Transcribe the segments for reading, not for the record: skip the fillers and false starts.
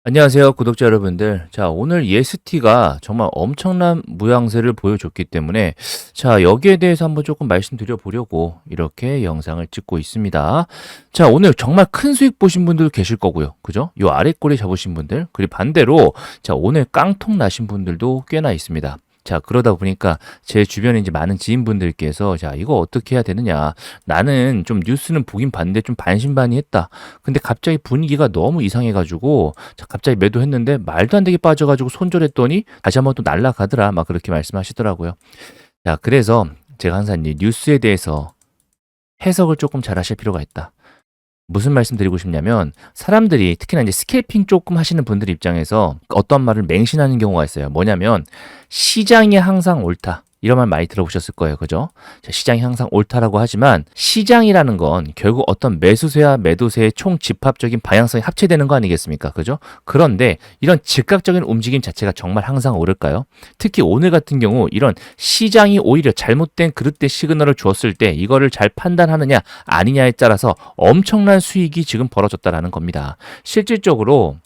안녕하세요, 구독자 여러분들. 자, 오늘 EST가 정말 엄청난 무양세를 보여줬기 때문에 자, 여기에 대해서 한번 조금 말씀드려 보려고 이렇게 영상을 찍고 있습니다. 자, 오늘 정말 큰 수익 보신 분들 계실 거고요. 그죠? 요 아래 꼬리 잡으신 분들, 그리고 반대로 자, 오늘 깡통 나신 분들도 꽤나 있습니다. 자, 그러다 보니까 제 주변에 이제 많은 지인분들께서 자, 이거 어떻게 해야 되느냐. 나는 좀 뉴스는 보긴 봤는데 좀 반신반의했다. 근데 갑자기 분위기가 너무 이상해가지고 자, 갑자기 매도했는데 말도 안 되게 빠져가지고 손절했더니 다시 한번 또 날라가더라. 막 그렇게 말씀하시더라고요. 자, 그래서 제가 항상 이 뉴스에 대해서 해석을 조금 잘 하실 필요가 있다. 무슨 말씀 드리고 싶냐면 사람들이 특히나 이제 스캘핑 조금 하시는 분들 입장에서 어떤 말을 맹신하는 경우가 있어요. 뭐냐면 시장이 항상 옳다. 이런 말 많이 들어보셨을 거예요. 그죠? 자, 시장이 항상 옳다라고 하지만 시장이라는 건 결국 어떤 매수세와 매도세의 총 집합적인 방향성이 합체되는 거 아니겠습니까? 그죠? 그런데 이런 즉각적인 움직임 자체가 정말 항상 옳을까요? 특히 오늘 같은 경우 이런 시장이 오히려 잘못된 그릇된 시그널을 주었을 때 이거를 잘 판단하느냐 아니냐에 따라서 엄청난 수익이 지금 벌어졌다라는 겁니다. 실질적으로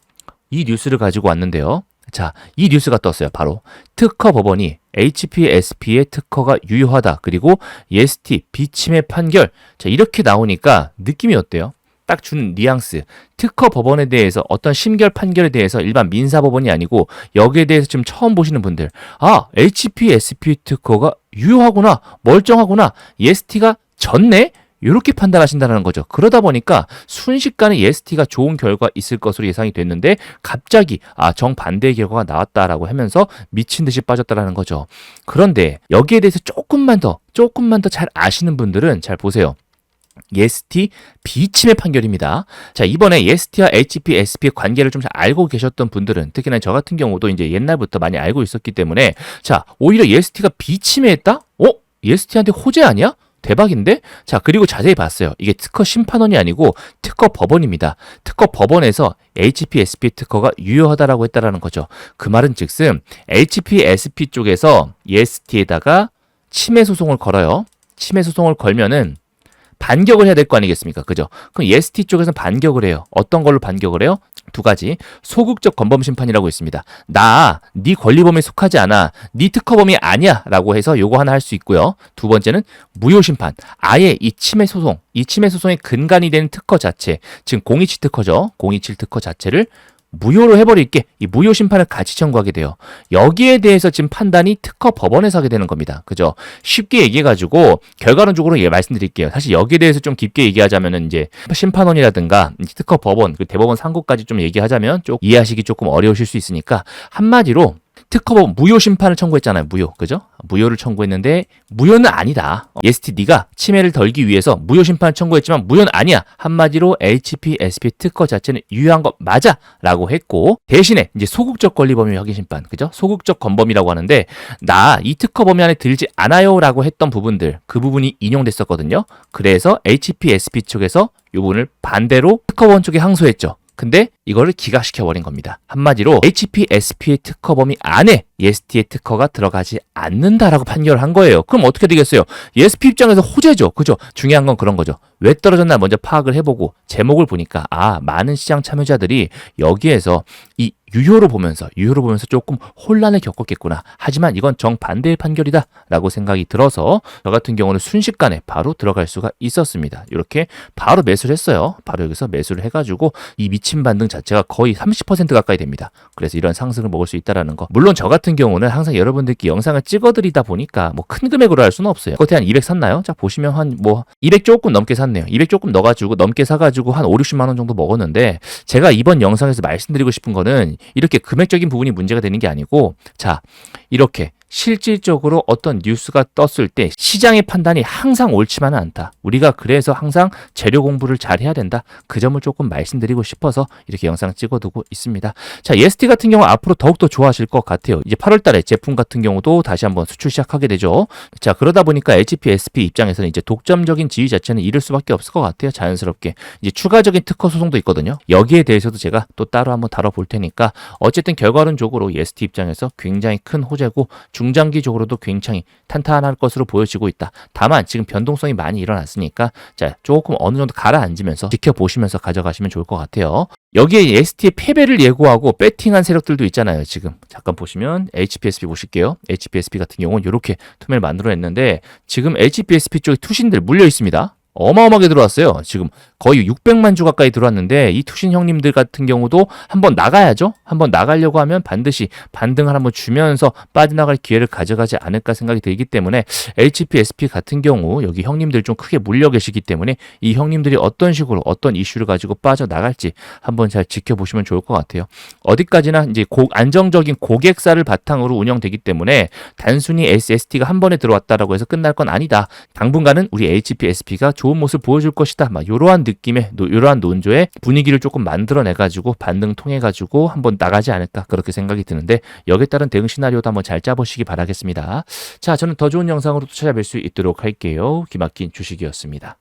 이 뉴스를 가지고 왔는데요. 자, 이 뉴스가 떴어요. 바로 특허 법원이 HPSP의 특허가 유효하다. 그리고 EST 비침해 판결. 자, 이렇게 나오니까 느낌이 어때요? 딱 주는 뉘앙스. 특허 법원에 대해서 어떤 심결 판결에 대해서 일반 민사 법원이 아니고 여기에 대해서 지금 처음 보시는 분들. 아, HPSP 특허가 유효하구나. 멀쩡하구나. EST가 졌네? 이렇게 판단하신다는 거죠. 그러다 보니까 순식간에 EST가 좋은 결과 있을 것으로 예상이 됐는데 갑자기 정반대의 결과가 나왔다라고 하면서 미친 듯이 빠졌다라는 거죠. 그런데 여기에 대해서 조금만 더 잘 아시는 분들은 잘 보세요. EST 비침해 판결입니다. 자, 이번에 EST와 HPSP의 관계를 좀 잘 알고 계셨던 분들은 특히나 저 같은 경우도 이제 옛날부터 많이 알고 있었기 때문에 자, 오히려 EST가 비침해했다? EST한테 호재 아니야? 대박인데? 자, 그리고 자세히 봤어요. 이게 특허 심판원이 아니고 특허 법원입니다. 특허 법원에서 HPSP 특허가 유효하다라고 했다라는 거죠. 그 말은 즉슨 HPSP 쪽에서 EST에다가 침해 소송을 걸어요. 침해 소송을 걸면은 반격을 해야 될 거 아니겠습니까? 그죠? 그럼 EST 쪽에서는 반격을 해요. 어떤 걸로 반격을 해요? 두 가지. 소극적 권범 심판이라고 있습니다. 네 권리범위에 속하지 않아. 네 특허범위 아니야. 라고 해서 요거 하나 할 수 있고요. 두 번째는 무효 심판. 아예 이 침해 소송의 근간이 되는 특허 자체, 지금 027 특허죠. 027 특허 자체를 무효로 해버릴게. 이 무효 심판을 같이 청구하게 돼요. 여기에 대해서 지금 판단이 특허 법원에서 하게 되는 겁니다. 그죠? 쉽게 얘기해가지고 결과론적으로 말씀드릴게요. 사실 여기에 대해서 좀 깊게 얘기하자면은 이제 심판원이라든가 특허 법원, 대법원 상고까지 좀 얘기하자면 좀 이해하시기 조금 어려우실 수 있으니까 한마디로 특허법 무효 심판을 청구했잖아요. 무효. 그죠? 무효를 청구했는데 무효는 아니다. EST 네가 침해를 덜기 위해서 무효 심판을 청구했지만 무효는 아니야. 한마디로 HPSP 특허 자체는 유효한 것 맞아. 라고 했고 대신에 이제 소극적 권리 범위 확인 심판. 그죠? 소극적 권범위라고 하는데 나 이 특허 범위 안에 들지 않아요. 라고 했던 부분들 그 부분이 인용됐었거든요. 그래서 HPSP 쪽에서 이 부분을 반대로 특허원 쪽에 항소했죠. 근데 이거를 기각시켜버린 겁니다. 한마디로 HPSP의 특허 범위 안에 EST의 특허가 들어가지 않는다라고 판결을 한 거예요. 그럼 어떻게 되겠어요? ESP 입장에서 호재죠. 그죠? 중요한 건 그런 거죠. 왜 떨어졌나 먼저 파악을 해보고 제목을 보니까 많은 시장 참여자들이 여기에서 이 유효로 보면서 조금 혼란을 겪었겠구나. 하지만 이건 정반대의 판결이다 라고 생각이 들어서 저 같은 경우는 순식간에 바로 들어갈 수가 있었습니다. 이렇게 바로 매수를 했어요. 바로 여기서 매수를 해가지고 이 미친 반등 자체가 거의 30% 가까이 됩니다. 그래서 이런 상승을 먹을 수 있다는 거. 물론 저 같은 경우는 항상 여러분들께 영상을 찍어드리다 보니까 뭐 큰 금액으로 할 수는 없어요. 그때 한 200 샀나요? 자, 보시면 한 200 조금 넘게 샀네요. 200 조금 넣어가지고 넘게 사가지고 한 5, 60만 원 정도 먹었는데 제가 이번 영상에서 말씀드리고 싶은 거는 이렇게 금액적인 부분이 문제가 되는 게 아니고 자, 이렇게 실질적으로 어떤 뉴스가 떴을 때 시장의 판단이 항상 옳지만은 않다. 우리가 그래서 항상 재료 공부를 잘 해야 된다. 그 점을 조금 말씀드리고 싶어서 이렇게 영상 찍어두고 있습니다. 자, EST 같은 경우 앞으로 더욱더 좋아하실 것 같아요. 이제 8월 달에 제품 같은 경우도 다시 한번 수출 시작하게 되죠. 자, 그러다 보니까 HPSP 입장에서는 이제 독점적인 지위 자체는 잃을 수밖에 없을 것 같아요. 자연스럽게. 이제 추가적인 특허 소송도 있거든요. 여기에 대해서도 제가 또 따로 한번 다뤄볼 테니까 어쨌든 결과론적으로 EST 입장에서 굉장히 큰 호재고 중장기적으로도 굉장히 탄탄할 것으로 보여지고 있다. 다만 지금 변동성이 많이 일어났으니까 자, 조금 어느 정도 가라앉으면서 지켜보시면서 가져가시면 좋을 것 같아요. 여기에 ST의 패배를 예고하고 배팅한 세력들도 있잖아요. 지금 잠깐 보시면 HPSP 보실게요. HPSP 같은 경우는 이렇게 투매를 만들어냈는데 지금 HPSP 쪽에 투신들 물려 있습니다. 어마어마하게 들어왔어요. 지금 거의 600만 주 가까이 들어왔는데 이 투신 형님들 같은 경우도 한번 나가야죠. 한번 나가려고 하면 반드시 반등을 한번 주면서 빠져나갈 기회를 가져가지 않을까 생각이 들기 때문에 HPSP 같은 경우 여기 형님들 좀 크게 물려 계시기 때문에 이 형님들이 어떤 식으로 어떤 이슈를 가지고 빠져나갈지 한번 잘 지켜보시면 좋을 것 같아요. 어디까지나 이제 안정적인 고객사를 바탕으로 운영되기 때문에 단순히 SST가 한 번에 들어왔다라고 해서 끝날 건 아니다. 당분간은 우리 HPSP가 좋은 모습 보여줄 것이다. 막 이러한 느낌의 이러한 논조의 분위기를 조금 만들어내가지고 반등 통해가지고 한번 나가지 않을까 그렇게 생각이 드는데 여기에 따른 대응 시나리오도 한번 잘 짜보시기 바라겠습니다. 자, 저는 더 좋은 영상으로 또 찾아뵐 수 있도록 할게요. 기막힌 주식이었습니다.